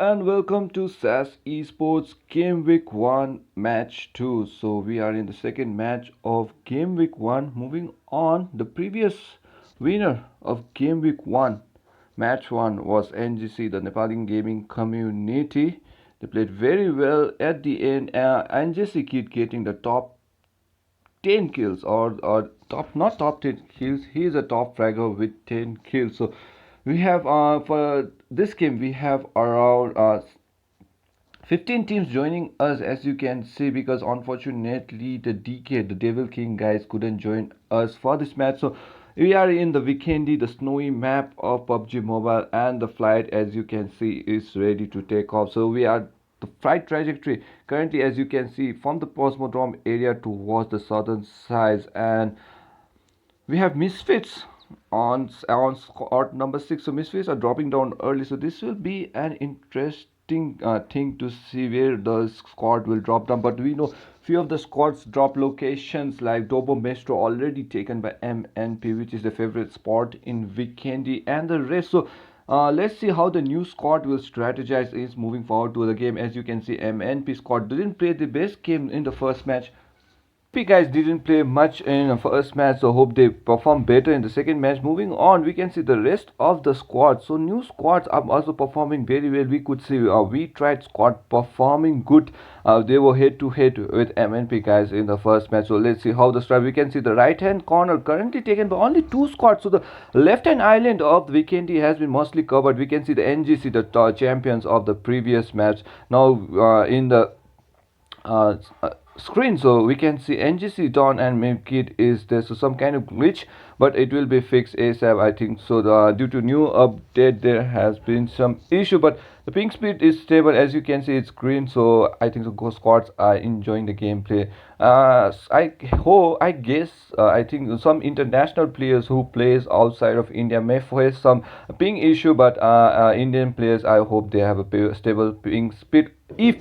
and welcome to SAS Esports Game Week 1 Match 2. So we are in the second match of Game Week 1. Moving on, the previous winner of Game Week 1 Match 1 was NGC, the Nepali gaming community. They played very well at the end. NGC Kid getting the top 10 kills or top, not top 10 kills. He is a top fragger with 10 kills. So we have for this game we have around 15 teams joining us, as you can see, because unfortunately the DK, the Devil King guys, couldn't join us for this match. So we are in the Vikendi, the snowy map of PUBG Mobile, and the flight, as you can see, is ready to take off. So we are the flight trajectory currently, as you can see, from the Cosmodrome area towards the southern sides, and we have Misfits on squad number 6. So Misfits are dropping down early, so this will be an interesting thing to see where the squad will drop down. But we know few of the squads drop locations like DoubleMochi already taken by MNP, which is the favorite spot in Vikendi, and the rest. So let's see how the new squad will strategize is moving forward to the game. As you can see, MNP squad didn't play the best game in the first match. P guys didn't play much in the first match, so hope they perform better in the second match. Moving on, we can see the rest of the squad. So new squads are also performing very well. We could see we tried squad performing good. They were head to head with MNP guys in the first match. So let's see how the start. We can see the right hand corner currently taken by only two squads. So the left hand island of the Vikendi has been mostly covered. We can see the NGC, the champions of the previous match, now in the uh, screen. So we can see NGC Dawn and Memkit is there, so some kind of glitch, but it will be fixed ASAP, I think. So due to new update there has been some issue, but the ping speed is stable. As you can see, it's green, so I think the ghost squads are enjoying the gameplay. I guess I think some international players who plays outside of India may face some ping issue, but Indian players, I hope they have a stable ping speed if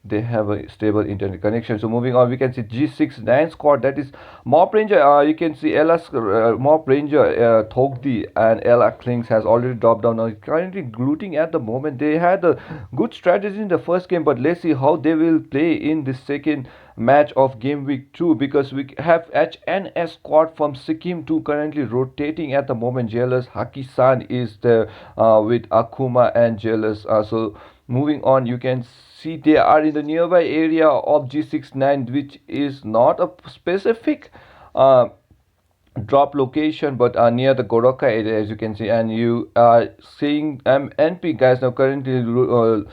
they have a stable internet connection. So moving on, we can see G69 squad, that is Mob Ranger. You can see Ella's Mob Ranger Thogdi and Ella Klings has already dropped down. Now currently glooting at the moment. They had a good strategy in the first game, but let's see how they will play in the second match of game week 2, because we have HNS squad from Sikkim 2 currently rotating at the moment. Jealous Haki-san is there with Akuma and Jealous. So moving on, you can see they are in the nearby area of G69, which is not a specific drop location, but near the Goroka area, as you can see. And you are seeing NP guys now currently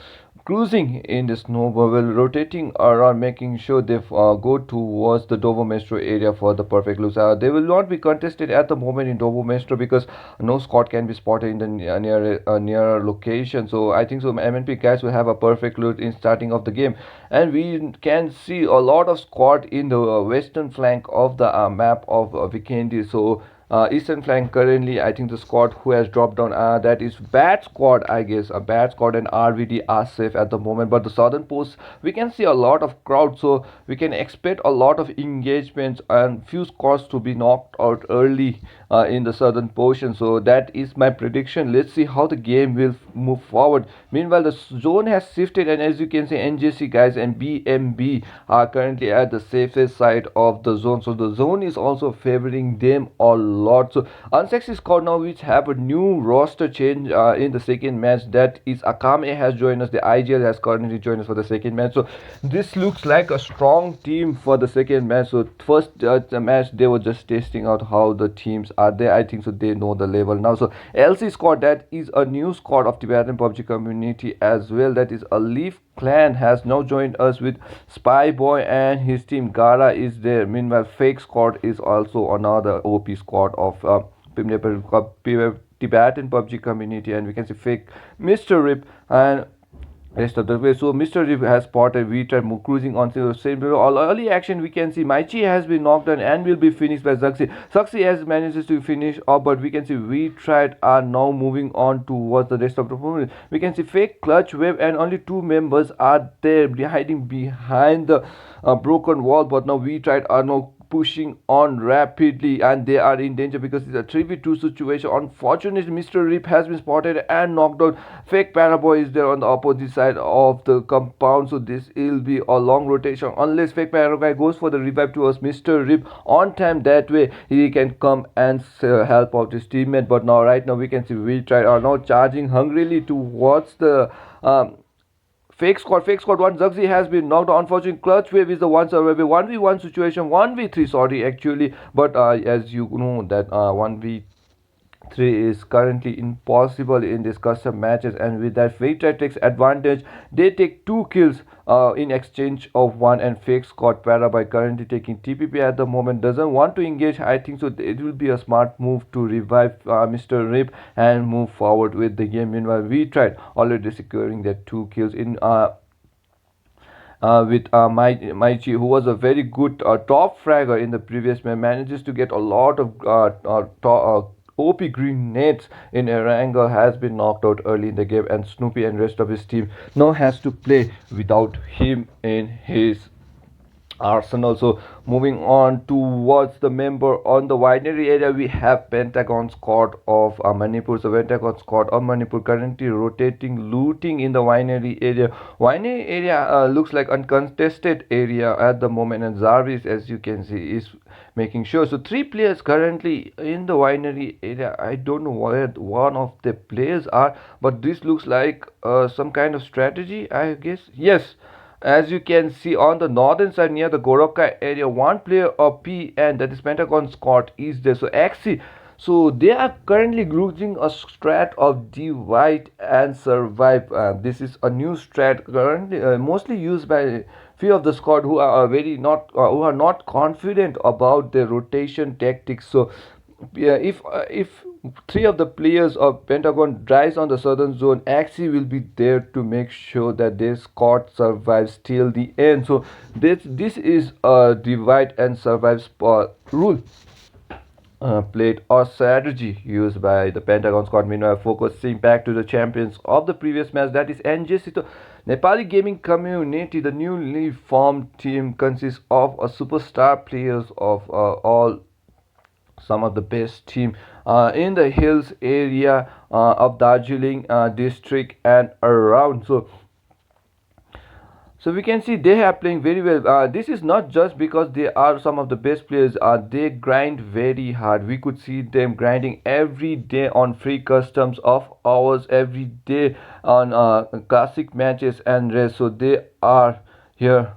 cruising in the snow bubble, rotating around, making sure they go towards the Dovo Metro area for the perfect loops. They will not be contested at the moment in Dovo Metro, because no squad can be spotted in the nearer location. So I think so MNP guys will have a perfect loot in starting of the game, and we can see a lot of squad in the western flank of the map of Vikendi. So eastern flank currently, I think the squad who has dropped down, that is bad squad, I guess. A bad squad and RVD are safe at the moment, but the southern post we can see a lot of crowd, so we can expect a lot of engagements and few squads to be knocked out early in the southern portion. So that is my prediction. Let's see how the game will move forward. Meanwhile, the zone has shifted, and as you can see, NJC guys and BMB are currently at the safest side of the zone. So the zone is also favoring them a lot. So Unsexy squad now, which have a new roster change in the second match, that is Akame has joined us. The IGL has currently joined us for the second match. So this looks like a strong team for the second match. So first the match, they were just testing out how the teams are there, I think. So they know the level now. So LC squad, that is a new squad of Tibetan PUBG community as well. That is a Leaf Clan has now joined us with Spy Boy and his team. Gara is there. Meanwhile, Fake squad is also another OP squad of Tibetan PUBG community, and we can see Fake, Mr. Rip, and rest of the way. So Mr. Rip has spotted. We tried cruising on the same all early action. We can see Maichi has been knocked down and will be finished by Zaxi. Zaxi has manages to finish up, but we can see we tried are now moving on towards the rest of the opponent. We can see Fake, Clutch, Web, and only two members are there hiding behind the broken wall, but now we tried are now pushing on rapidly, and they are in danger because it's a 3v2 situation. Unfortunately, Mr. Rip has been spotted and knocked out. Fake Paraboy is there on the opposite side of the compound, so this will be a long rotation unless Fake Paraboy goes for the revive towards Mr. Rip on time. That way he can come and help out his teammate. But now right now we can see we try are now charging hungrily towards the fake squad one. Zugzi has been knocked out. Unfortunately, clutch wave is the one survivor 1v1 situation, 1v3 sorry actually, but as you know that 1v3 is currently impossible in this custom matches, and with that Fake takes advantage. They take 2 kills in exchange of one, and Fake Squad Paraby currently taking TPP at the moment, doesn't want to engage. I think so it will be a smart move to revive Mr. Rip and move forward with the game. Meanwhile, we tried already securing that 2 kills in with MYANMAR, who was a very good top fragger in the previous match, manages to get a lot of OP grenades in Erangel, has been knocked out early in the game, and Snoopy and rest of his team now has to play without him in his arsenal. So moving on towards the member on the binary area, we have Pentagon squad of Manipur. So Pentagon squad of Manipur currently rotating, looting in the binary area. Binary area looks like uncontested area at the moment, and Zarvis, as you can see, is making sure. So 3 players currently in the binary area. I don't know where one of the players are, but this looks like some kind of strategy, I guess. Yes, as you can see on the northern side near the Goroka area, one player of PN, that is Pentagon squad, is there. So actually, so they are currently using a strat of divide and survive. This is a new strat currently mostly used by few of the squad who are very not who are not confident about their rotation tactics. So yeah, if 3 of the players of Pentagon drives on the southern zone, Axie will be there to make sure that their squad survives till the end. So this is a divide and survive rule played or strategy used by the Pentagon squad. Meanwhile, focusing back to the champions of the previous match, that is NJC. So Nepali gaming community, the newly formed team consists of a superstar players of all some of the best team in the hills area of Darjeeling district and around. So we can see they are playing very well. This is not just because they are some of the best players. They grind very hard. We could see them grinding every day on free customs of hours, every day on classic matches and rest. So they are here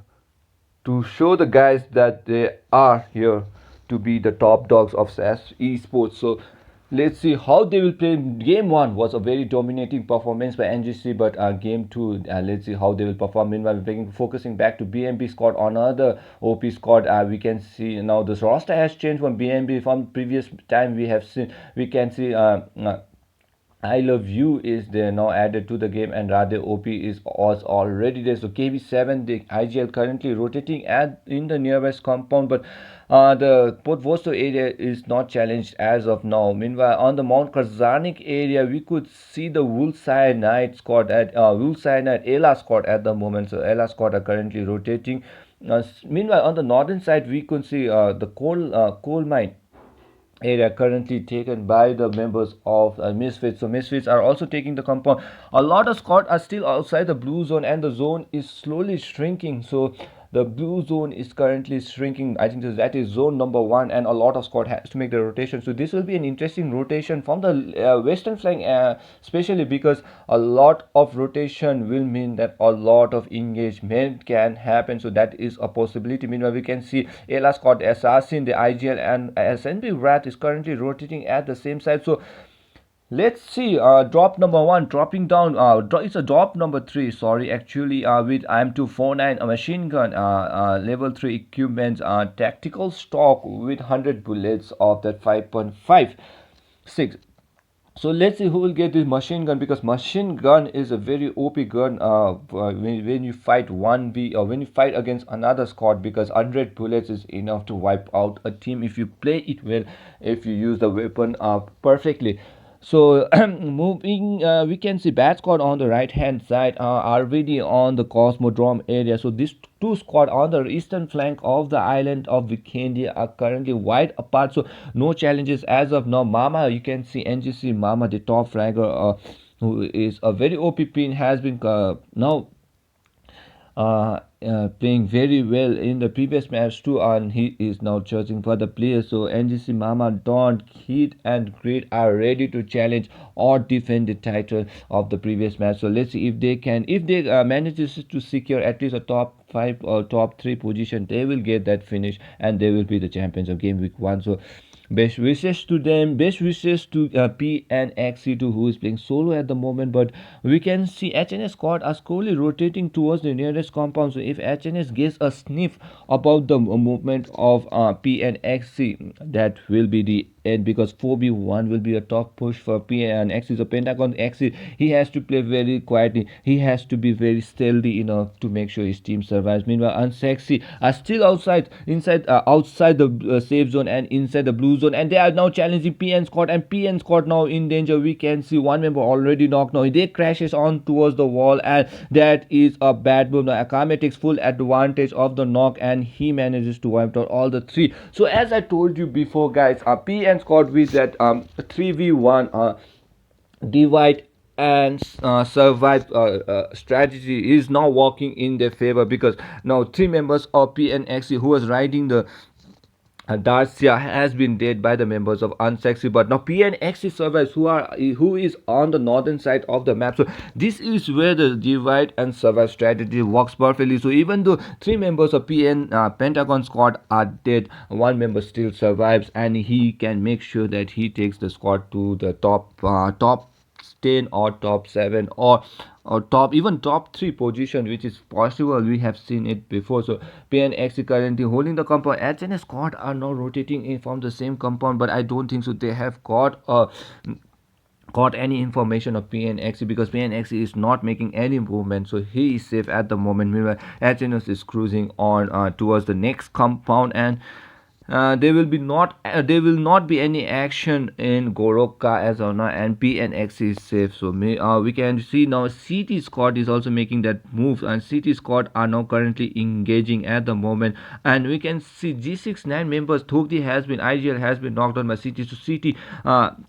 to show the guys that they are here to be the top dogs of SAS esports. So let's see how they will play. Game 1 was a very dominating performance by NGC, but game 2, let's see how they will perform. Meanwhile, focusing back to BMB squad, another OP squad. We can see now this roster has changed from BMB from previous time. We can see I Love You is there now added to the game, and Radhe OP was already there. So KB7, the IGL currently rotating in the nearby compound, but the Port Vosto area is not challenged as of now. Meanwhile, on the Mount Karzanik area, we could see the Wool Cyanide squad at Wool Cyanide Ela squad at the moment. So Ela squad are currently rotating. Meanwhile, on the northern side, we could see the coal mine area currently taken by the members of Misfits. So Misfits are also taking the compound. A lot of squad are still outside the blue zone, and the zone is slowly shrinking. So the blue zone is currently shrinking. I think that is zone number 1, and a lot of squad has to make the rotation. So this will be an interesting rotation from the western flank, especially because a lot of rotation will mean that a lot of engagement can happen. So that is a possibility. Meanwhile, we can see Ela squad, Assassin, the IGL, and SNB Wrath is currently rotating at the same side. So let's see, drop number 1 dropping down. It's a drop number 3, sorry, actually, with IM249, a machine gun, level 3 equipment, tactical stock with 100 bullets of that 5.56. So let's see who will get this machine gun, because machine gun is a very OP gun when you fight 1v or when you fight against another squad, because 100 bullets is enough to wipe out a team if you play it well, if you use the weapon perfectly. So moving, we can see bat squad on the right hand side are already on the Cosmodrome area. So these two squad on the eastern flank of the island of Vikendi are currently wide apart. So no challenges as of now. Mama, you can see NGC Mama, the top fragger, who is a very OP pin, has been now playing very well in the previous match too, and he is now searching for the players. So NGC Mama, Don, Kid, and Great are ready to challenge or defend the title of the previous match. So let's see if they can, if they manages to secure at least a top 5 or top 3 position, they will get that finish and they will be the champions of game week 1. So best wishes to them. Best wishes to P and XC2, who is playing solo at the moment. But we can see HNS squad are slowly rotating towards the nearest compound. So if HNS gets a sniff about the movement of P and XC, that will be the end, because 4v1 will be a top push for P and XC. So Pentagon XC, he has to play very quietly. He has to be very stealthy enough to make sure his team survives. Meanwhile, Unsexy are still outside the safe zone and inside the blue zone, and they are now challenging PN squad, and PN squad now in danger. We can see one member already knocked now. They crashes on towards the wall, and that is a bad move. Now Akame takes full advantage of the knock, and he manages to wipe out all the three. So as I told you before, guys, PN squad with that 3v1 divide and survive strategy is now working in their favor, because now three members of PNXC who was riding the Darcia has been dead by the members of Unsexy, but now PNXC survives, who is on the northern side of the map. So this is where the divide and survive strategy works perfectly. So even though three members of Pentagon squad are dead, one member still survives, and he can make sure that he takes the squad to the top 10 or top 7 or top, even top 3 position, which is possible. We have seen it before. So PNX currently holding the compound. HNS squad are now rotating in from the same compound, but I don't think so they have got any information of PNX, because PNX is not making any movement, so he is safe at the moment. Meanwhile, HNS is cruising on towards the next compound, and there will not be any action in Goroka as of now, and PNX is safe. So we can see now CT squad is also making that move, and CT squad are now currently engaging at the moment, and we can see G69 members. Thokdi has been IGL has been knocked on by CT. So CT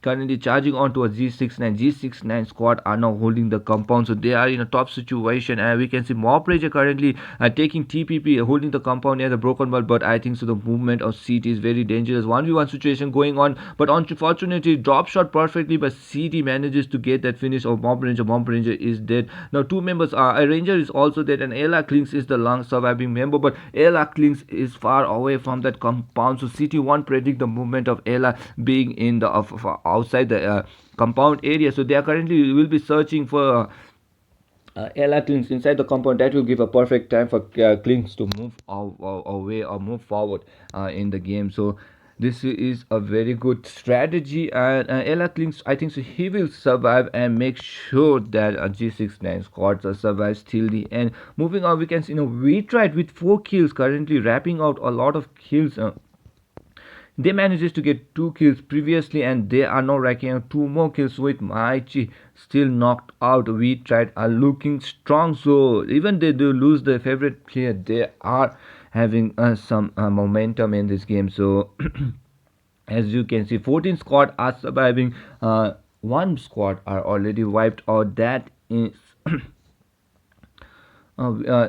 currently charging on to a G69. G69 squad are now holding the compound, so they are in a top situation, and we can see Mob Pressure currently taking TPP, holding the compound near the broken wall. But I think so the movement of CT is very dangerous. 1v1 situation going on, but unfortunately drop shot perfectly, but CT manages to get that finish of Mob Ranger. Mob Ranger is dead. Now two members are, a Ranger is also dead, and Ella Klinks is the long surviving member, but Ella Klinks is far away from that compound. So CT won't predict the movement of Ella being in the outside the compound area. So they are currently will be searching for Ella Klinks inside the compound. That will give a perfect time for Klinks to move away or move forward in the game. So this is a very good strategy, and Ella Klinks, I think so he will survive and make sure that G69 squad survives till the end. Moving on, we can see, we tried with 4 kills, currently wrapping out a lot of kills. They managed to get 2 kills previously, and they are now racking up 2 more kills with Maichi still knocked out. We tried are looking strong, so even they do lose their favorite player, they are having some momentum in this game. So as you can see, 14 squad are surviving, 1 squad are already wiped out. That is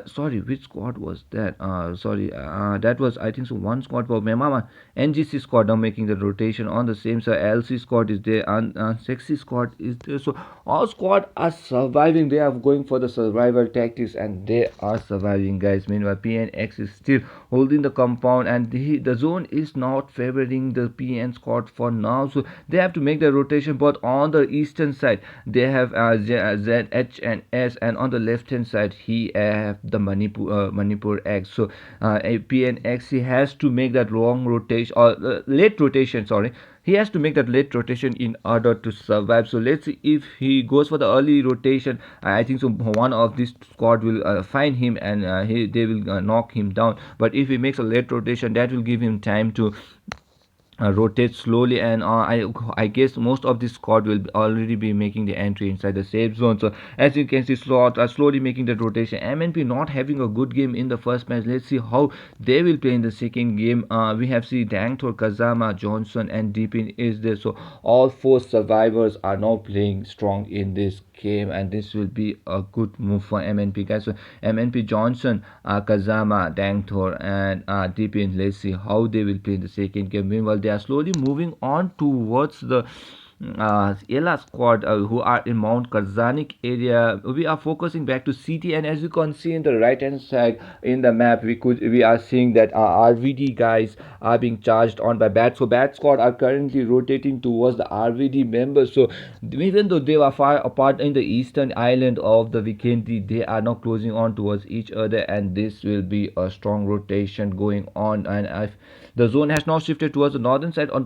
sorry, which squad was that? Sorry, that was, I think so, 1 squad for Myanmar. NGC squad now making the rotation on the same side. LC squad is there, and Sexy squad is there. So all squad are surviving. They are going for the survival tactics, and they are surviving, guys. Meanwhile, PNX is still holding the compound, and the zone is not favoring the PN squad for now. So they have to make the rotation. But on the eastern side, they have Z, H, and S, and on the left hand side, he have the Manipur X. So PNX, he has to make that long rotation or late rotation. Sorry, he has to make that late rotation in order to survive. So let's see if he goes for the early rotation. I think so one of this squad will find him, and they will knock him down. But if he makes a late rotation, that will give him time to rotate slowly, and I guess most of this squad will already be making the entry inside the safe zone. So as you can see, slot are slowly making the rotation. MNP not having a good game in the first match. Let's see how they will play in the second game. We have seen Dangtor, Kazama, Johnson, and Deepin is there. So all four survivors are now playing strong in this game, and this will be a good move for MNP guys. So MNP Johnson, Kazama, Dangthor, and Deepin. Let's see how they will play in the second game. Meanwhile, they are slowly moving on towards the Ella squad who are in Mount Karzanik area. We are focusing back to CT, and as you can see in the right hand side in the map, we are seeing that RVD guys are being charged on by Bat. So Bat squad are currently rotating towards the RVD members. So even though they were far apart in the eastern island of the Vikendi, they are now closing on towards each other, and this will be a strong rotation going on. And if the zone has now shifted towards the northern side, or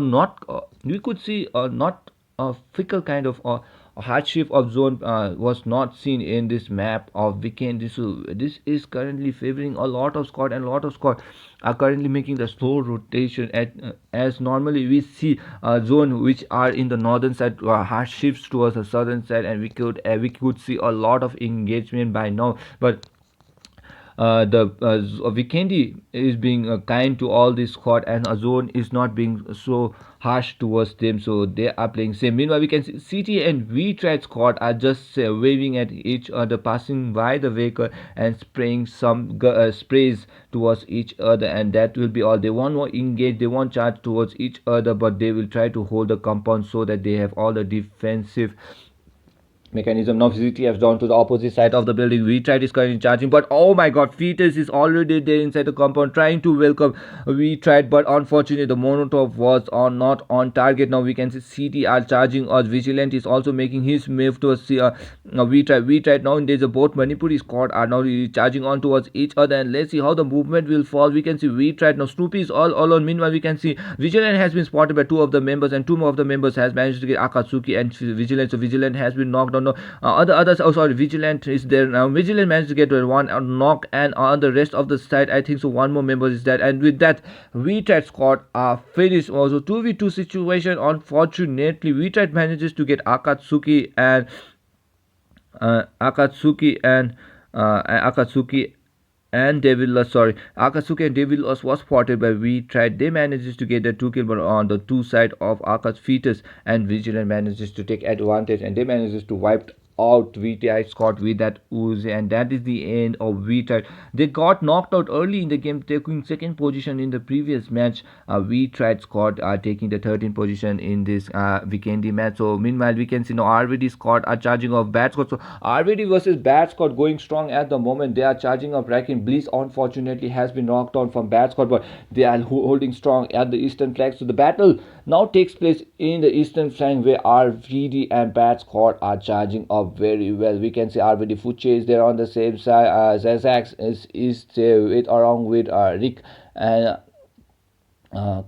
not we could see not a fickle kind of a hardship of zone was not seen in this map of weekend. This is currently favoring a lot of squad, and a lot of squad are currently making the slow rotation at as normally we see zone which are in the northern side hard shifts towards the southern side, and we could see a lot of engagement by now. But the Vikendi is being kind to all this squad, and Azone is not being so harsh towards them, so they are playing same. Meanwhile, we can see CT and V-Trade squad are just waving at each other, passing by the vehicle and spraying some sprays towards each other, and that will be all. They won't engage, they won't charge towards each other, but they will try to hold the compound so that they have all the defensive mechanism. Now CT has gone to the opposite side of the building. V-Trade is currently charging, but oh my god, Fetus is already there inside the compound trying to welcome V-Trade, but unfortunately the Monotov was not on target. Now we can see CT are charging us. Vigilant is also making his move towards V-Trade. Now there's a both Manipuri squad are now charging on towards each other, and let's see how the movement will fall. We can see V-Trade now. Snoopy is all alone. Meanwhile, we can see Vigilant has been spotted by two of the members, and two more of the members has managed to get Akatsuki and Vigilant. So Vigilant has been knocked down. No, others. Oh, sorry. Vigilant is there now. Vigilant managed to get one knock, and on the rest of the side, I think so. One more member is dead, and with that, V-Trade squad are finished. Also, 2v2 situation. Unfortunately, V-Trade manages to get Akatsuki and Akatsuki and Devil Akatsuki and Devil was spotted by V-Trade. They manages to get the 2 kill, but on the two side of Aka's Fetus, and Vigilant manages to take advantage, and they manages to wipe out VTI squad with that Uzi, and that is the end of VTI. They got knocked out early in the game, taking second position in the previous match. VTI squad are taking the 13th position in this Vikendi match. So meanwhile, we can see now RVD squad are charging off Bad squad. So RVD versus Bad squad going strong at the moment. They are charging off Rakin. Bliss unfortunately has been knocked down from Bad squad, but they are holding strong at the eastern flank. So the battle now takes place in the eastern flank, where RVD and Bad squad are charging off very well. We can see RVD Fuche is there on the same side. Zazax is there with along with Rick and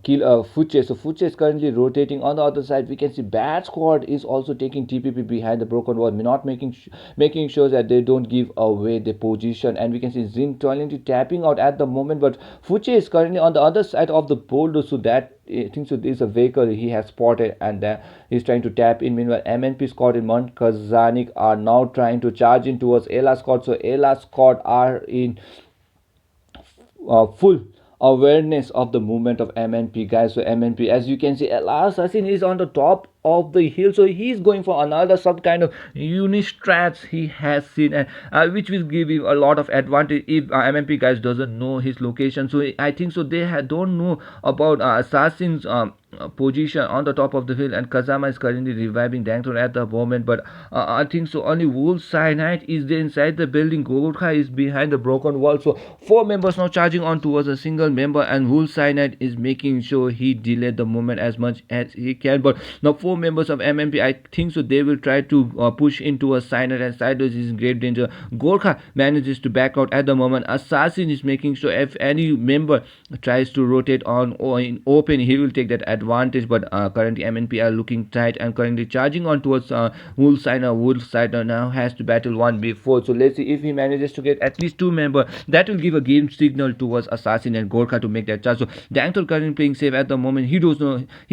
kill Fuche. So Fuche is currently rotating on the other side. We can see Bad squad is also taking TPP behind the broken wall, not making sure that they don't give away the position. And we can see Zin currently tapping out at the moment, but Fuche is currently on the other side of the boulder, so that I think so there's a vehicle he has spotted, and he's trying to tap in. Meanwhile, MNP squad in Mount Kazanik are now trying to charge in towards Ella squad. So Ella squad are in full awareness of the movement of MNP guys. So MNP, as you can see, Ella Assassin is on the top of the hill, so he's going for another some kind of unique strats he has seen, and which will give him a lot of advantage if MNP guys doesn't know his location. So I think so they don't know about Assassin's position on the top of the hill, and Kazama is currently reviving Dangton at the moment, but I think so only Wolf Cyanide is there inside the building. Gorkha is behind the broken wall, so four members now charging on towards a single member, and Wolf Cyanide is making sure he delayed the movement as much as he can. But now 4 members of MNP, I think so they will try to push into a Signer, and Sider is in great danger. Gorkha manages to back out at the moment. Assassin is making sure if any member tries to rotate on or in open, he will take that advantage, but currently MNP are looking tight and currently charging on towards Wolf Signer. Wolf Signer now has to battle 1v4, so let's see if he manages to get at least 2 members. That will give a game signal towards Assassin and Gorkha to make that charge. So Dangtor currently playing safe at the moment. He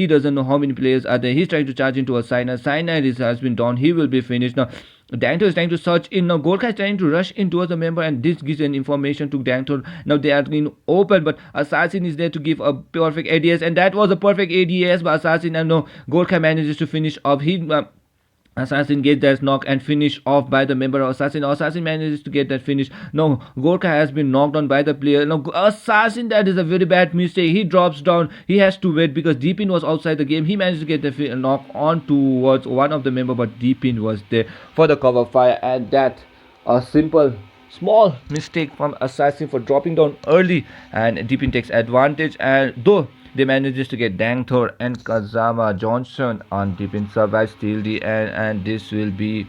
doesn't know how many players are there. He's trying to charge into a Signer. Signer has been down. He will be finished now. Dangtor is trying to search in now. Gorkha is trying to rush in towards the member, and this gives an information to Dangtor. Now they are in open, but Assassin is there to give a perfect ADS, and that was a perfect ADS by Assassin. And no, Gorkha manages to finish off. Assassin gets that knock and finish off by the member of Assassin. Assassin manages to get that finish. No, Gorkha has been knocked on by the player. No, Assassin, that is a very bad mistake. He drops down. He has to wait because Deepin was outside the game. He managed to get the knock on towards one of the member, but Deepin was there for the cover fire, and that a simple small mistake from Assassin for dropping down early, and Deepin takes advantage, and though they manages to get Dangtor and Kazama Johnson on Deepin survives till the end, and this will be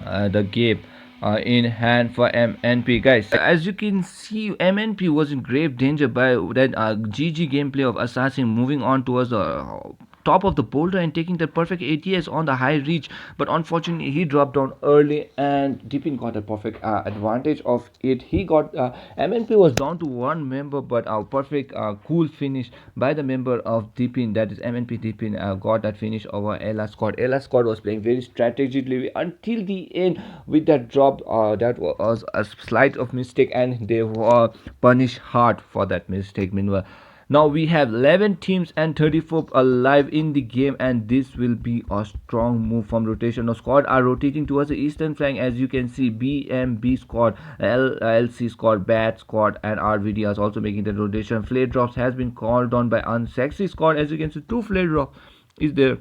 the game in hand for MNP, guys. As you can see, MNP was in grave danger by that GG gameplay of Assassin moving on towards the top of the boulder and taking that perfect ATS on the high reach, but unfortunately he dropped down early and Deepin got a perfect advantage of it. He got MNP was down to 1 member, but a perfect cool finish by the member of Deepin, that is MNP Deepin, got that finish over Ella Squad. Ella Squad was playing very strategically until the end with that drop. That was a slight of mistake, and they were punished hard for that mistake. Meanwhile, now we have 11 teams and 34 alive in the game, and this will be a strong move from rotation. Now squad are rotating towards the eastern flank. As you can see, BMB squad, LC squad, Bat squad, and RVD are also making the rotation. Flare drops has been called on by Unsexy squad. As you can see, 2 flare drop is there.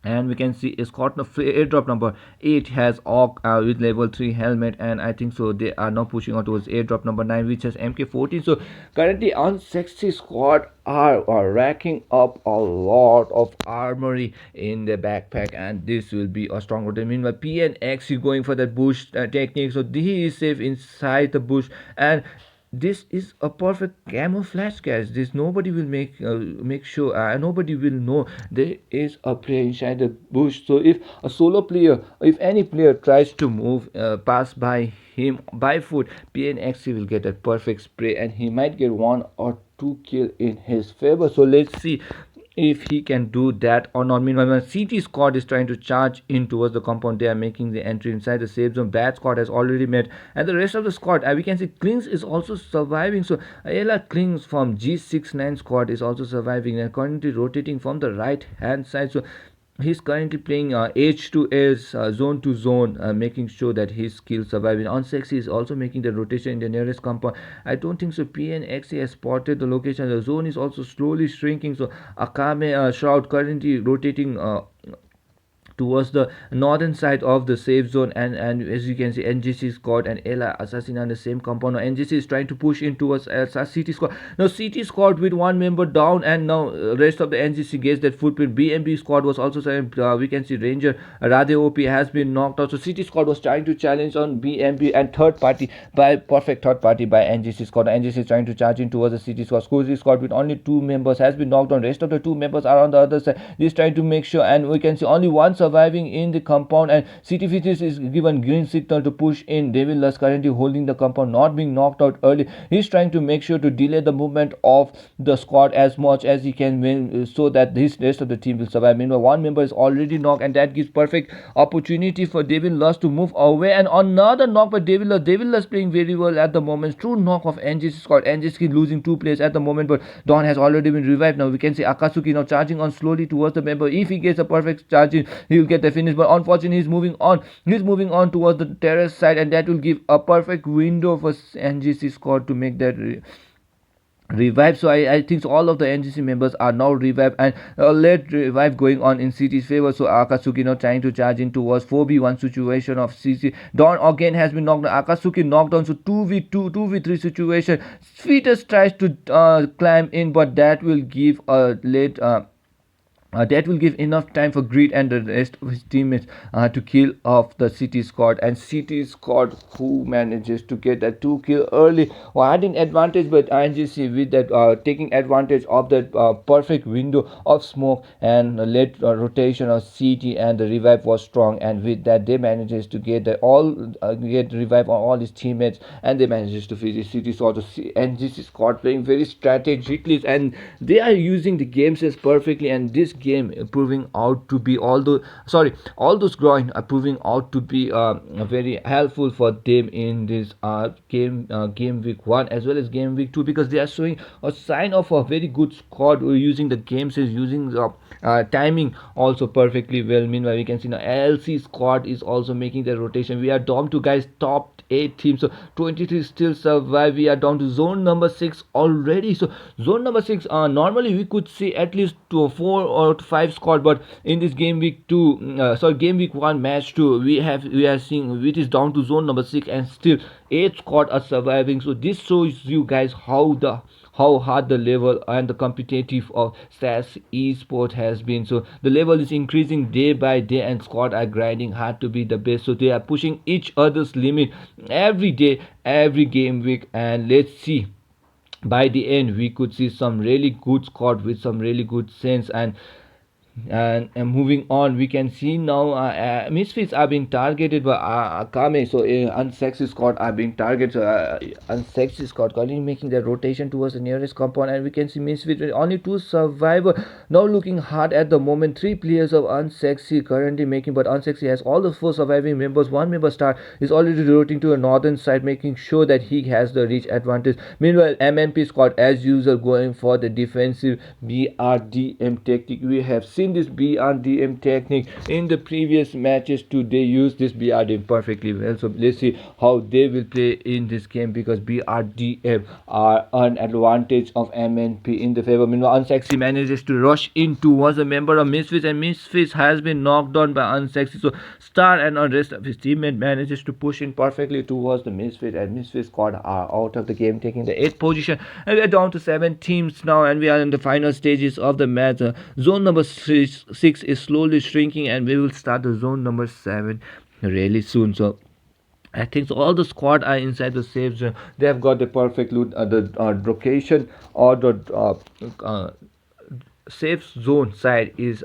And we can see a squad airdrop number 8 has AUG with level 3 helmet, and I think so they are now pushing on towards airdrop number 9, which has MK14. So currently Unsexy squad are racking up a lot of armory in the backpack, and this will be a strong rotation. Meanwhile, PNX is going for that bush technique, so he is safe inside the bush, and this is a perfect camouflage, guys. This nobody will make sure nobody will know there is a player inside the bush. So if a solo player, if any player tries to move pass by him by foot, PNXC will get a perfect spray, and he might get 1 or 2 kill in his favor. So let's see if he can do that or not. Meanwhile, CT squad is trying to charge in towards the compound. They are making the entry inside the safe zone. Bad squad has already met, and the rest of the squad, we can see Klings is also surviving. So Ayala Klings from G69 squad is also surviving and currently rotating from the right hand side. So he's currently playing H2S zone to zone, making sure that his skills surviving. Unsexy is also making the rotation in the nearest compound. I don't think so PNXA has spotted the location. The zone is also slowly shrinking. So Akame Shroud currently rotating towards the northern side of the safe zone, and as you can see, NGC squad and Ella Assassin on the same compound. Now NGC is trying to push in towards CT squad. Now CT squad with 1 member down, and now rest of the NGC gets that footprint. BMB squad was also we can see Ranger Radhe OP has been knocked out. So CT squad was trying to challenge on BMB, and perfect third party by NGC squad. NGC is trying to charge in towards the CT squad. Scozy squad with only 2 members has been knocked down. Rest of the 2 members are on the other side. He's trying to make sure, and we can see only 1 surviving in the compound, and CT Fitis is given green signal to push in. Devil Lust currently holding the compound, not being knocked out early. He's trying to make sure to delay the movement of the squad as much as he can win, so that this rest of the team will survive. Meanwhile, 1 member is already knocked, and that gives perfect opportunity for Devil Lust to move away, and another knock by Devil Lust. Devil Lust playing very well at the moment. True knock of NGC squad. NGC losing 2 players at the moment, but Dawn has already been revived. Now we can see Akatsuki now charging on slowly towards the member. If he gets a perfect charge in, he will get the finish, but unfortunately he's moving on towards the terrace side, and that will give a perfect window for NGC squad to make that revive. So I think so all of the NGC members are now revived, and a late revive going on in CT's favor. So Akatsuki now trying to charge in towards 4v1 situation of CC. Dawn again has been knocked down. Akatsuki knocked down, so 2v2 2v3 situation. Fetus tries to climb in, but that will give a late that will give enough time for Grid and the rest of his teammates to kill off the City squad. And City squad who manages to get that 2 kill early, adding advantage, but INGC with that taking advantage of that perfect window of smoke and late rotation of City, and the revive was strong, and with that they manages to get the all get revive on all his teammates, and they manages to finish City squad. NGC squad playing very strategically, and they are using the game sense perfectly, and this game proving out to be all those groin are proving out to be very helpful for them in this game week 1 as well as game week 2, because they are showing a sign of a very good squad using the game sense, using the timing also perfectly well. Meanwhile, we can see now LC squad is also making the rotation. We are down to, guys, top 8 teams, so 23 still survive. We are down to zone number 6 already. So zone number 6, normally we could see at least 4 or 5 squad, but in this game week 2 game week 1 match 2, we are seeing it is down to zone number 6, and still 8 squad are surviving. So this shows you guys how hard the level and the competitive of SAS esports has been. So the level is increasing day by day, and squad are grinding hard to be the best. So they are pushing each other's limit every day, every game week, and let's see, by the end we could see some really good squad with some really good sense. And moving on, we can see now misfits are being targeted by Akame. So unsexy squad are being targeted. So unsexy squad currently making their rotation towards the nearest compound, and we can see misfits with only 2 survivors now looking hard at the moment. 3 players of unsexy currently making, but unsexy has all the 4 surviving members. 1 member star is already rotating to a northern side, making sure that he has the reach advantage. Meanwhile, MNP squad as usual going for the defensive BRDM tactic. We have seen this BRDM technique in the previous matches too. They use this BRDM perfectly well. So let's see how they will play in this game, because BRDM are an advantage of MNP in the favor. Meanwhile, unsexy manages to rush in towards a member of Misfits, and Misfits has been knocked down by unsexy. So Star and the rest of his teammate manages to push in perfectly towards the Misfits, and Misfits squad are out of the game, taking the 8th position, and we are down to 7 teams now, and we are in the final stages of the match. Zone number 6 is slowly shrinking, and we will start the zone number 7 really soon. So I think so all the squad are inside the safe zone. They have got the perfect loot, the location or the safe zone side is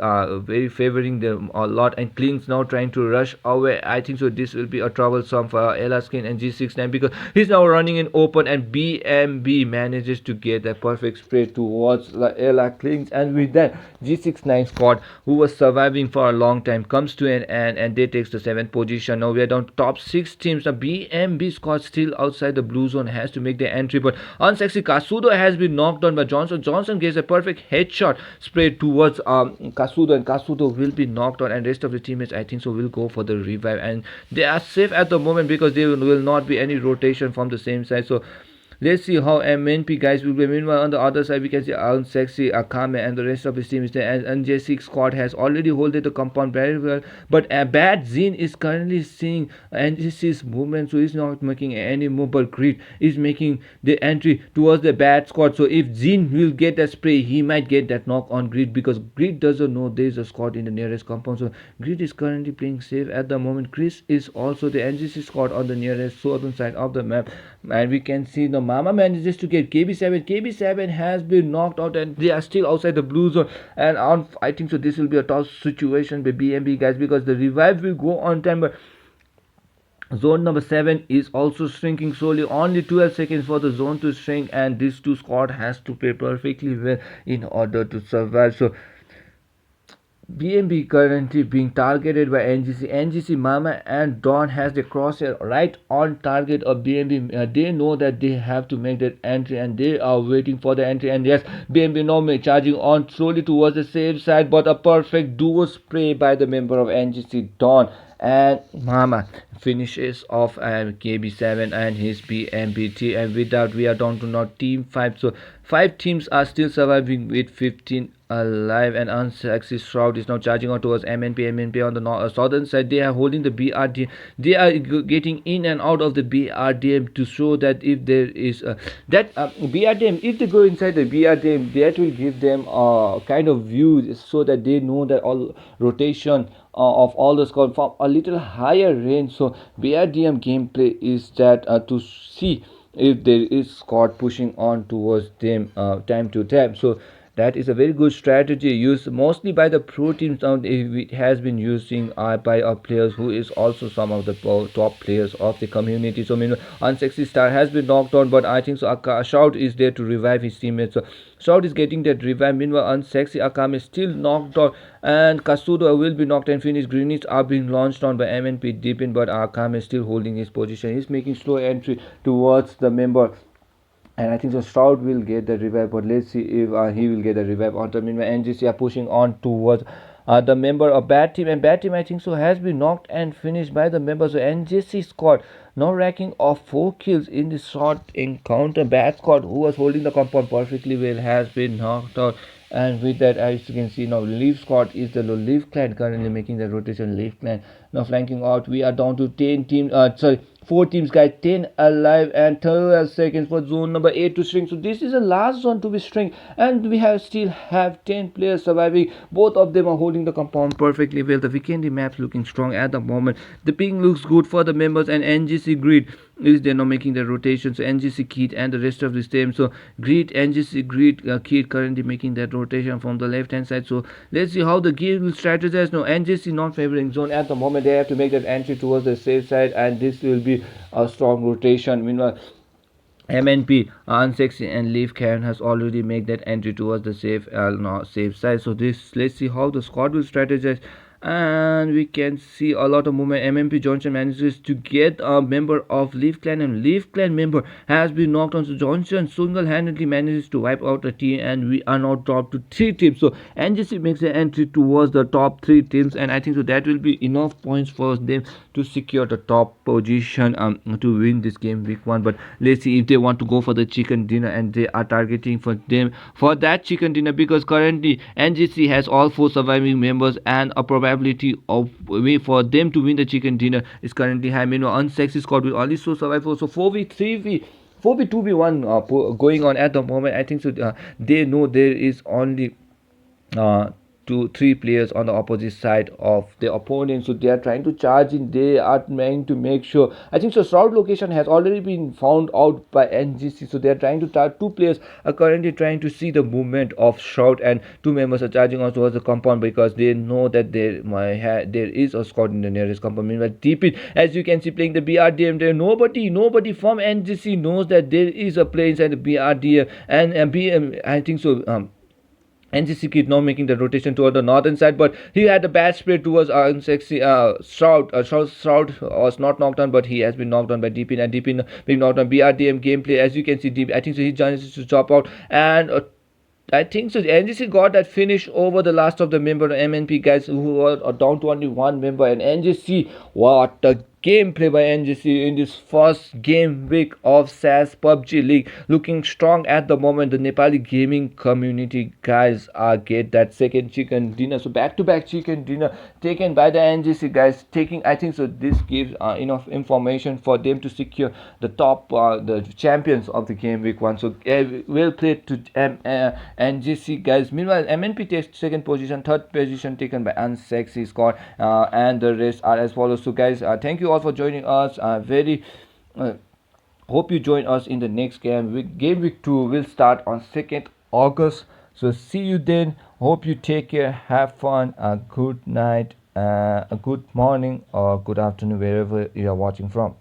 very favoring them a lot, and Kling's now trying to rush away. I think so this will be a troublesome for Elaskin and G69, because he's now running in open, and BMB manages to get a perfect spray towards Ella Kling's, and with that G69 squad, who was surviving for a long time, comes to an end, and they takes the 7th position. Now we are down to top 6 teams. The BMB squad still outside the blue zone has to make their entry, but unsexy Kasudo has been knocked down by Johnson. Johnson gets a perfect headshot spray towards Kasudo, and Kasudo will be knocked out, and rest of the teammates I think so will go for the revive, and they are safe at the moment because there will not be any rotation from the same side. So let's see how MNP guys will be. Meanwhile, on the other side, we can see Unsexy, Akame, and the rest of his team is there. And NJ6 squad has already holded the compound very well. But Bad Zin is currently seeing NJ6's movement, so he's not making any move. But Grid is making the entry towards the bad squad. So if Zin will get that spray, he might get that knock on Grid, because Grid doesn't know there is a squad in the nearest compound. So Grid is currently playing safe at the moment. Chris is also the NGC squad on the nearest southern side of the map. And we can see the Mama manages to get KB7. KB7 has been knocked out, and they are still outside the blue zone. And I think so this will be a tough situation by BMB guys, because the revive will go on time, but zone number 7 is also shrinking slowly. Only 12 seconds for the zone to shrink, and this two squad has to play perfectly well in order to survive. So BMB currently being targeted by NGC. NGC, Mama and Dawn has the crosshair right on target of BMB. They know that they have to make that entry, and they are waiting for the entry. And yes, BMB now charging on slowly towards the safe side, but a perfect duo spray by the member of NGC, Dawn, and Mama finishes off KB7 and his BMBT. And with that, we are down to now team 5. So 5 teams are still surviving with 15 alive, and unsexy Shroud is now charging on towards MNP on the southern side. They are holding the BRDM. They are getting in and out of the BRDM to show that if there is that BRDM, if they go inside the BRDM, that will give them a kind of view so that they know that all rotation of all the squad from a little higher range. So BRDM gameplay is that to see if there is squad pushing on towards them time to time. So that is a very good strategy used mostly by the pro teams. Now it has been using by our players who is also some of the top players of the community. So unsexy star has been knocked on, but I think so Shout is there to revive his teammates. So Shout is getting that revive. Meanwhile unsexy Akam is still knocked out, and Kasudo will be knocked and finished. Greenies are being launched on by MNP deep in, but Akam is still holding his position. He's making slow entry towards the member, and I think so Stroud will get the revive, but let's see if he will get the revive. On the meanwhile NGC are pushing on towards the member of Bad Team, and Bad Team I think so has been knocked and finished by the members. So NGC squad now racking off 4 kills in this short encounter. Bad squad, who was holding the compound perfectly well, has been knocked out. And with that, as you can see now, Leaf squad is the Leaf clan currently making the rotation. Leaf clan now flanking out. We are down to 10 teams, 4 teams guys, 10 alive and 12 seconds for zone number 8 to shrink. So this is the last zone to be shrink, and we still have 10 players surviving. Both of them are holding the compound perfectly well. The weekend maps looking strong at the moment. The ping looks good for the members, and NGC Grid is there now making the rotation. So NGC Kid and the rest of this team. So Grid, NGC Grid, Kid currently making that rotation from the left hand side. So let's see how the game will strategize. No, NGC not favoring zone at the moment. They have to make that entry towards the safe side, and this will be a strong rotation. Meanwhile MNP, Unsexy and Leaf Karen has already made that entry towards the safe side. So this, let's see how the squad will strategize. And we can see a lot of movement. MMP Johnson manages to get a member of Leaf Clan, and Leaf Clan member has been knocked on. So Johnson single-handedly manages to wipe out a team, and we are now dropped to 3 teams. So NGC makes an entry towards the top 3 teams, and I think so that will be enough points for them to secure the top position to win this game week 1. But let's see if they want to go for the chicken dinner, and they are targeting for them for that chicken dinner, because currently NGC has all 4 surviving members, and a probability of way for them to win the chicken dinner is currently high. Meanwhile unsexy squad will only survive. So 4v3v 4v2v1 going on at the moment. I think so they know there is only 2-3 players on the opposite side of the opponent, so they are trying to charge in. They are trying to make sure. I think so Shroud location has already been found out by NGC, so they are trying to target. 2 players are currently trying to see the movement of Shroud, and 2 members are charging on towards the compound because they know that there is a squad in the nearest compound. Meanwhile deep in, as you can see, playing the BRDM there, nobody from NGC knows that there is a player inside the BRDM, and BM I think so NGC Kid now making the rotation toward the northern side, but he had a bad spray towards unsexy Shroud. Shroud was not knocked on, but he has been knocked on by Deepin, and Deepin being knocked on. BRDM gameplay, as you can see, Deep, I think so he manages to chop out, and I think so NGC got that finish over the last of the member MNP guys, who were down to only 1 member. And NGC, what a gameplay by NGC in this first game week of Saspubg League, looking strong at the moment. The Nepali gaming community guys get that second chicken dinner. So back-to-back chicken dinner taken by the NGC guys, taking, I think so this gives enough information for them to secure the top the champions of the game week 1. So well played to NGC guys. Meanwhile MNP takes second position, third position taken by Unsexy squad, and the rest are as follows. So guys, thank you all for joining us. Very hope you join us in the next game. Game week 2 will start on 2nd August. So see you then. Hope you take care, have fun, a good night, a good morning or good afternoon wherever you are watching from.